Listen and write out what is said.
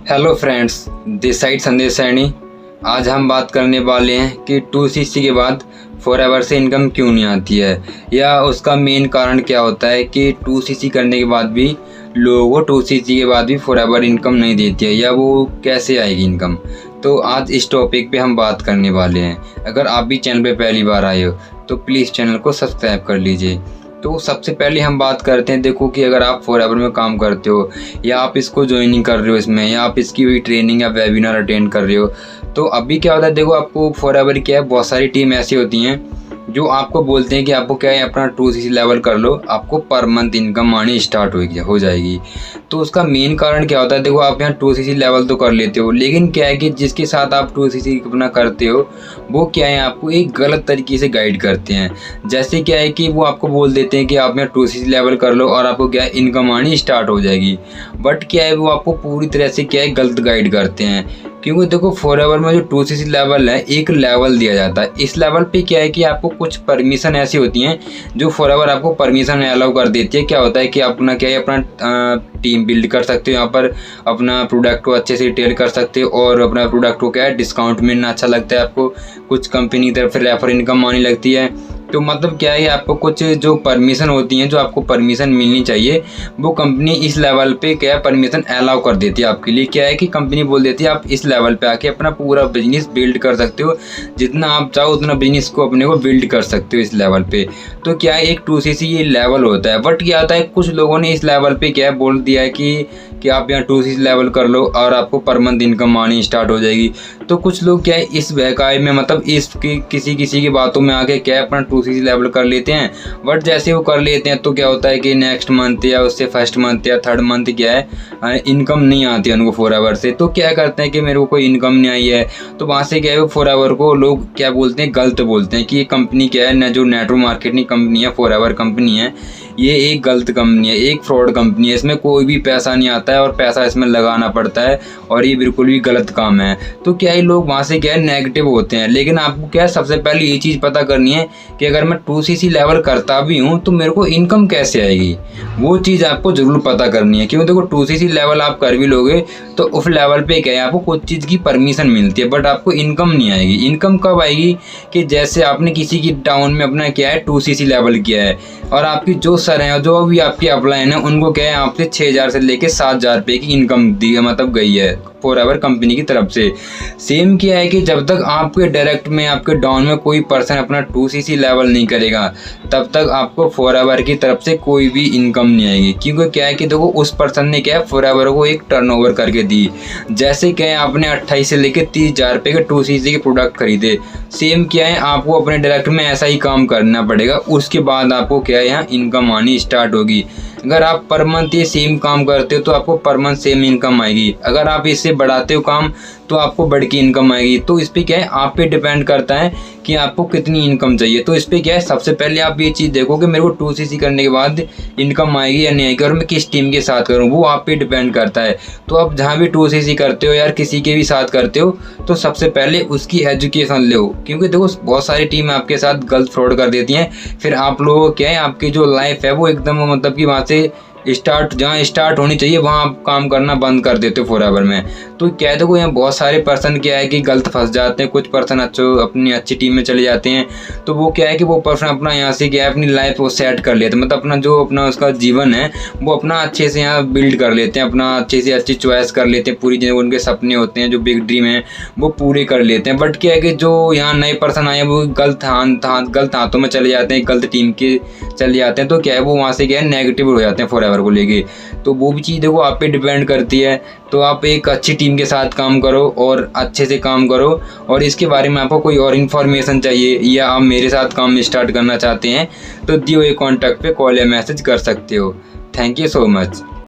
Hello friends, this side संदेश सैनी। आज हम बात करने वाले हैं कि 2cc के बाद फॉरएवर से इनकम क्यों नहीं आती है, या उसका मेन कारण क्या होता है कि 2cc करने के बाद भी लोगों को 2cc के बाद भी फॉरएवर इनकम नहीं देती है, या वो कैसे आएगी इनकम। तो आज इस टॉपिक पे हम बात करने वाले हैं। अगर आप भी चैनल पे पहली बार आए हो तो प्लीज़ चैनल को सब्सक्राइब कर लीजिए। तो सबसे पहले हम बात करते हैं, देखो कि अगर आप फॉरएवर में काम करते हो या आप इसको ज्वाइनिंग कर रहे हो इसमें, या आप इसकी हुई ट्रेनिंग या वेबिनार अटेंड कर रहे हो, तो अभी क्या होता है, देखो आपको फॉरएवर क्या है, बहुत सारी टीम ऐसी होती हैं जो आपको बोलते हैं कि आपको क्या है अपना 2cc लेवल कर लो, आपको पर मंथ इनकम आनी स्टार्ट हो जाएगी। तो उसका मेन कारण क्या होता है, देखो आप यहाँ 2cc लेवल तो कर लेते हो, लेकिन क्या है कि जिसके साथ आप 2cc अपना करते हो वो क्या है आपको एक गलत तरीके से गाइड करते हैं। जैसे क्या है कि वो आपको बोल देते हैं कि आप यहाँ 2cc लेवल कर लो और आपको क्या है इनकम आनी स्टार्ट हो जाएगी, बट क्या है वो आपको पूरी तरह से क्या है गलत गाइड करते हैं। क्योंकि देखो फॉरएवर में जो 2cc लेवल है, एक लेवल दिया जाता है। इस लेवल पे क्या है कि आपको कुछ परमिशन ऐसी होती हैं जो फॉरएवर आपको परमिशन अलाउ कर देती है। क्या होता है कि अपना क्या है अपना टीम बिल्ड कर सकते हो, यहाँ पर अपना प्रोडक्ट को अच्छे से रिटेल कर सकते हो, और अपना प्रोडक्ट को क्या है डिस्काउंट मिलना अच्छा लगता है आपको, कुछ कंपनी की तरफ से रेफर इनकम आने लगती है। तो मतलब क्या है आपको कुछ जो परमिशन होती हैं, जो आपको परमिशन मिलनी चाहिए, वो कंपनी इस लेवल पे क्या है परमिशन अलाउ कर देती है आपके लिए। क्या है कि कंपनी बोल देती है आप इस लेवल पे आके अपना पूरा बिजनेस बिल्ड कर सकते हो, जितना आप चाहो उतना बिजनेस को अपने को बिल्ड कर सकते हो इस लेवल पे। तो क्या है एक 2cc ये लेवल होता है, बट क्या होता है कुछ लोगों ने इस लेवल पे क्या है बोल दिया है कि आप यहाँ 2cc लेवल कर लो और आपको पर मंथ इनकम आनी स्टार्ट हो जाएगी। तो कुछ लोग क्या है इस बहकावे में, मतलब इसकी किसी की बातों में आके क्या है अपना 2cc लेवल कर लेते हैं, बट जैसे वो कर लेते हैं तो क्या होता है कि नेक्स्ट मंथ या उससे फर्स्ट मंथ या थर्ड मंथ क्या है इनकम नहीं आती है उनको फॉरएवर से। तो क्या करते हैं कि मेरे को कोई इनकम नहीं आई है, तो वहाँ से क्या है वो फॉरएवर को लोग क्या बोलते हैं, गलत बोलते हैं कि ये कंपनी क्या है ना, जो नेटवर्क मार्केटिंग कंपनी है फॉरएवर कंपनी है, ये एक गलत कंपनी है, एक फ्रॉड कंपनी है, इसमें कोई भी पैसा नहीं आता है और पैसा इसमें लगाना पड़ता है, और ये बिल्कुल भी गलत काम है। तो क्या है लोग वहाँ से क्या है नेगेटिव होते हैं। लेकिन आपको क्या है सबसे पहले ये चीज़ पता करनी है कि अगर मैं 2cc लेवल करता भी हूँ तो मेरे को इनकम कैसे आएगी, वो चीज़ आपको ज़रूर पता करनी है। क्योंकि देखो 2cc लेवल आप कर भी लोगे तो उस लेवल पे क्या है आपको कुछ चीज़ की परमिशन मिलती है, बट आपको इनकम नहीं आएगी। इनकम कब आएगी कि जैसे आपने किसी की टाउन में अपना क्या है 2cc लेवल किया है, और आपकी जो सर हैं जो भी आपके अपलाइन है उनको क्या है आपसे 6,000 से लेके 7,000 रुपये की इनकम दी मतलब गई है फॉरएवर कंपनी की तरफ से। सेम क्या है कि जब तक आपके डायरेक्ट में आपके डाउन में कोई पर्सन अपना 2cc लेवल नहीं करेगा, तब तक आपको फॉरएवर की तरफ से कोई भी इनकम नहीं आएगी। क्योंकि क्या है कि देखो उस पर्सन ने क्या है फॉरएवर को एक टर्नओवर करके दी। जैसे क्या है आपने 28 से लेके 30,000 रुपये के 2cc के प्रोडक्ट खरीदे, सेम क्या है आपको अपने डायरेक्ट में ऐसा ही काम करना पड़ेगा, उसके बाद आपको क्या है यहाँ इनकम आनी स्टार्ट होगी। अगर आप पर मंथ ये सेम काम करते हो तो आपको पर मंथ सेम इनकम आएगी। अगर आप इससे बढ़ाते हो काम तो आपको बढ़ की इनकम आएगी। तो इस पर क्या है आप पे डिपेंड करता है कि आपको कितनी इनकम चाहिए। तो इस पर क्या है सबसे पहले आप ये चीज़ देखो कि मेरे को 2cc करने के बाद इनकम आएगी या नहीं आएगी, और मैं किस टीम के साथ करूँ, वो आप पे डिपेंड करता है। तो आप जहाँ भी 2cc करते हो यार किसी के भी साथ करते हो तो सबसे पहले उसकी एजुकेशन लो। क्योंकि देखो बहुत सारी टीम आपके साथ गलत फ्रॉड कर देती हैं, फिर आप लोगों को क्या है आपकी जो लाइफ है वो एकदम मतलब कि वहाँ से जहाँ स्टार्ट होनी चाहिए वहाँ आप काम करना बंद कर देते हो फॉरएवर में। तो क्या है देखो यहाँ बहुत सारे पर्सन क्या है कि गलत फंस जाते हैं। कुछ पर्सन अपनी अच्छी टीम में चले जाते हैं, तो वो क्या है कि वो पर्सन अपना यहाँ से क्या है अपनी लाइफ को सेट कर लेते हैं, मतलब अपना उसका जीवन है वो अपना अच्छे से यहाँ बिल्ड कर लेते हैं, अपना अच्छे से अच्छी चॉइस कर लेते हैं, पूरी जो उनके सपने होते हैं जो बिग ड्रीम है वो पूरे कर लेते हैं। बट क्या है कि जो यहाँ नए पर्सन आए हैं वो गलत हाथों में चले जाते हैं, गलत टीम के चले जाते हैं। तो क्या है वो वहाँ से क्या है नेगेटिव हो जाते हैं फॉरएवर को लेके। तो वो भी चीज़ देखो आप पे डिपेंड करती है। तो आप एक अच्छी टीम के साथ काम करो और अच्छे से काम करो, और इसके बारे में आपको कोई और इन्फॉर्मेशन चाहिए या आप मेरे साथ काम स्टार्ट करना चाहते हैं तो दिए हुए कॉन्टैक्ट पे कॉल या मैसेज कर सकते हो। Thank you so much.